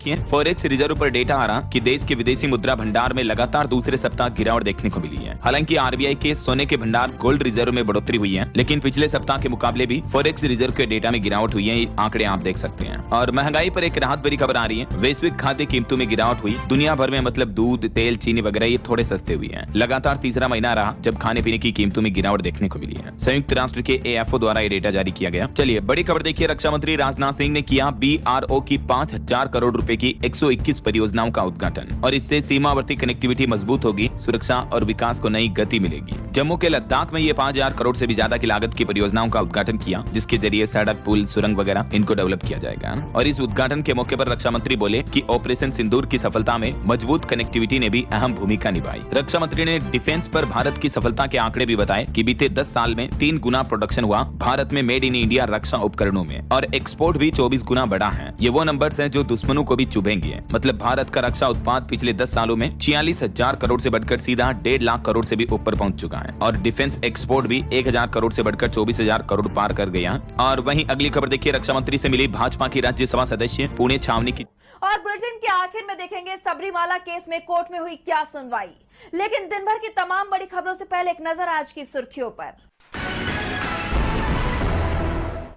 Forex reserve पर data आ रहा कि देश के विदेशी मुद्रा भंडार में लगातार दूसरे सप्ताह गिरावट देखने को मिली है। हालांकि आरबीआई के सोने के भंडार गोल्ड रिजर्व में बढ़ोतरी हुई है, लेकिन पिछले सप्ताह के मुकाबले भी फॉरेक्स रिजर्व के डेटा में गिरावट हुई है। ये आंकड़े आप देख सकते हैं। और महंगाई पर एक राहत भरी खबर आ रही है। वैश्विक खाद्य कीमतों में गिरावट हुई। दुनिया भर में मतलब दूध, तेल, चीनी वगैरह ये थोड़े सस्ते हुए हैं। लगातार तीसरा महीना रहा जब खाने पीने की कीमतों में गिरावट देखने को मिली है। संयुक्त राष्ट्र के एएफओ द्वारा ये डेटा जारी किया गया। चलिए बड़ी खबर देखिए। रक्षा मंत्री राजनाथ सिंह ने किया बीआरओ की 5,000 करोड़ रुपए की 121 परियोजनाओं का उद्घाटन। और इससे सीमावर्ती कनेक्टिविटी मजबूत होगी, सुरक्षा और विकास को नई गति मिलेगी। जम्मू के लद्दाख में ये 5,000 करोड़ से भी ज्यादा की लागत की परियोजनाओं का उद्घाटन किया, जिसके जरिए सड़क, पुल, सुरंग वगैरह इनको डेवलप किया जाएगा। और इस उद्घाटन के मौके पर रक्षा मंत्री बोले कि ऑपरेशन सिंदूर की सफलता में मजबूत कनेक्टिविटी ने भी अहम भूमिका निभाई। रक्षा मंत्री ने डिफेंस पर भारत की सफलता के आंकड़े भी बताए कि बीते 10 साल में 3 गुना प्रोडक्शन हुआ भारत में मेड इन इंडिया रक्षा उपकरणों में, और एक्सपोर्ट भी 24 गुना बढ़ा है। ये वो नंबर्स हैं जो दुश्मनों को भी चुभेंगे। मतलब भारत का रक्षा उत्पाद पिछले 10 सालों में 46,000 करोड़ से बढ़कर सीधा 1.5 लाख करोड़ से भी ऊपर पहुंच चुका है। और डिफेंस एक्सपोर्ट भी 1,000 करोड़ से बढ़कर 24,000 करोड़ पार कर गया। और वहीं अगली खबर देखिए। रक्षा मंत्री से मिली भाजपा की राज्यसभा सदस्य पुणे छावनी की। और बुलेटिन के आखिर में देखेंगे सबरीमाला केस में कोर्ट में हुई क्या सुनवाई। लेकिन दिन भर की तमाम बड़ी खबरों से पहले एक नजर आज की सुर्खियों पर।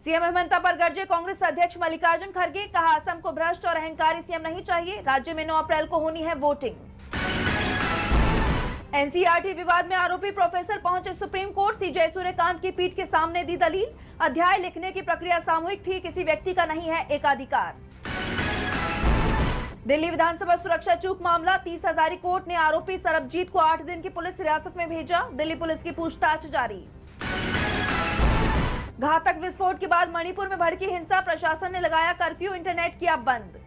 सीएम हेमंत पर गरजे कांग्रेस अध्यक्ष मल्लिकार्जुन खड़गे। कहा, असम को भ्रष्ट और अहंकारी सीएम नहीं चाहिए। राज्य में 9 अप्रैल को होनी है वोटिंग। एनसीईआरटी विवाद में आरोपी प्रोफेसर पहुंचे सुप्रीम कोर्ट। सीजे सूर्यकांत की पीठ के सामने दी दलील। अध्याय लिखने की प्रक्रिया सामूहिक थी, किसी व्यक्ति का नहीं है एकाधिकार। दिल्ली विधानसभा सुरक्षा चूक मामला। 30 हजारी कोर्ट ने आरोपी सरबजीत को 8 दिन की पुलिस हिरासत में भेजा। दिल्ली पुलिस की पूछताछ जारी। घातक विस्फोट के बाद मणिपुर में भड़की हिंसा। प्रशासन ने लगाया कर्फ्यू, इंटरनेट किया बंद।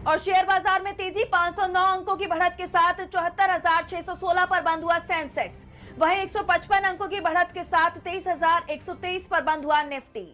और शेयर बाजार में तेजी। 509 अंकों की बढ़त के साथ 74,616 पर बंद हुआ सेंसेक्स। वहीं 155 अंकों की बढ़त के साथ 23,123 पर बंद हुआ निफ्टी।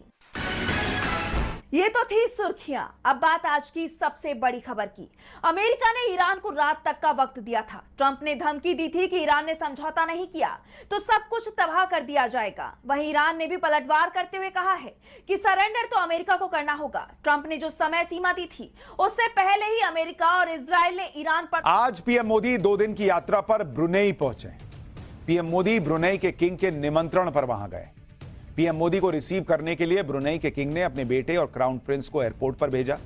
ये तो थी सुर्खियां। अब बात आज की सबसे बड़ी खबर की। अमेरिका ने ईरान को रात तक का वक्त दिया था। ट्रंप ने धमकी दी थी कि ईरान ने समझौता नहीं किया तो सब कुछ तबाह कर दिया जाएगा। वहीं ईरान ने भी पलटवार करते हुए कहा है कि सरेंडर तो अमेरिका को करना होगा। ट्रंप ने जो समय सीमा दी थी उससे पहले ही अमेरिका और इजराइल ने ईरान पर। आज पीएम मोदी 2 दिन की यात्रा पर ब्रुनेई पहुंचे। पीएम मोदी ब्रुनेई के किंग के निमंत्रण पर वहां गए। पीएम मोदी को रिसीव करने के लिए ब्रुनेई के किंग ने अपने बेटे और क्राउन प्रिंस को एयरपोर्ट पर भेजा,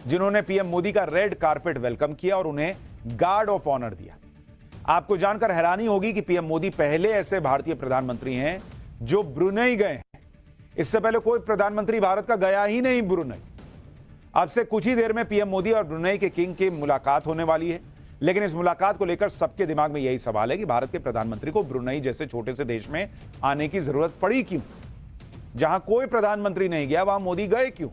जिन्होंने पीएम मोदी का रेड कारपेट वेलकम किया और उन्हें गार्ड ऑफ ऑनर दिया। आपको जानकर हैरानी होगी कि पीएम मोदी पहले ऐसे भारतीय प्रधानमंत्री हैं जो ब्रुनेई गए हैं। इससे पहले कोई प्रधानमंत्री भारत का गया ही नहीं ब्रुनेई। अब से कुछ ही देर में पीएम मोदी और ब्रुनेई के किंग की मुलाकात होने वाली है। लेकिन इस मुलाकात को लेकर सबके दिमाग में यही सवाल है कि भारत के प्रधानमंत्री को ब्रुनेई जैसे छोटे से देश में आने की जरूरत पड़ी क्यों? जहां कोई प्रधानमंत्री नहीं गया वहां मोदी गए क्यों?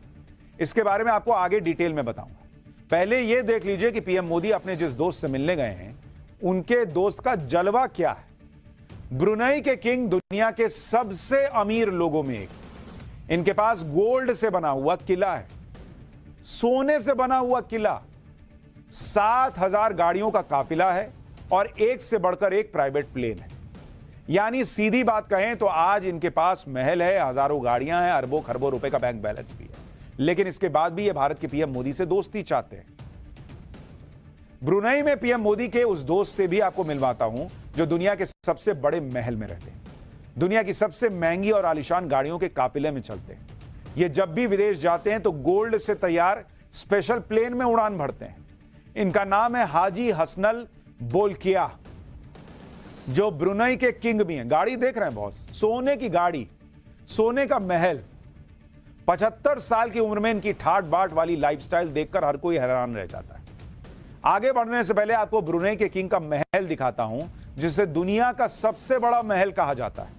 इसके बारे में आपको आगे डिटेल में बताऊंगा। पहले यह देख लीजिए कि पीएम मोदी अपने जिस दोस्त से मिलने गए हैं उनके दोस्त का जलवा क्या है। ब्रुनेई के किंग दुनिया के सबसे अमीर लोगों में एक। इनके पास गोल्ड से बना हुआ किला है, सोने से बना हुआ किला, 7,000 गाड़ियों का काफिला है और एक से बढ़कर एक प्राइवेट प्लेन है। यानी सीधी बात कहें तो आज इनके पास महल है, हजारों गाड़ियां हैं, अरबों खरबों रुपए का बैंक बैलेंस भी है। लेकिन इसके बाद भी ये भारत के पीएम मोदी से दोस्ती चाहते हैं। ब्रुनेई में पीएम मोदी के उस दोस्त से भी आपको मिलवाता हूं जो दुनिया के सबसे बड़े महल में रहते हैं, दुनिया की सबसे महंगी और आलीशान गाड़ियों के काफिले में चलते हैं। ये जब भी विदेश जाते हैं तो गोल्ड से तैयार स्पेशल प्लेन में उड़ान भरते हैं। इनका नाम है हाजी हसनल बोल्किया, जो ब्रुनेई के किंग भी हैं। गाड़ी देख रहे हैं बॉस, सोने की गाड़ी, सोने का महल। 75 साल की उम्र में इनकी ठाट बाट वाली लाइफस्टाइल देखकर हर कोई हैरान रह जाता है। आगे बढ़ने से पहले आपको ब्रुनेई के किंग का महल दिखाता हूं, जिसे दुनिया का सबसे बड़ा महल कहा जाता है।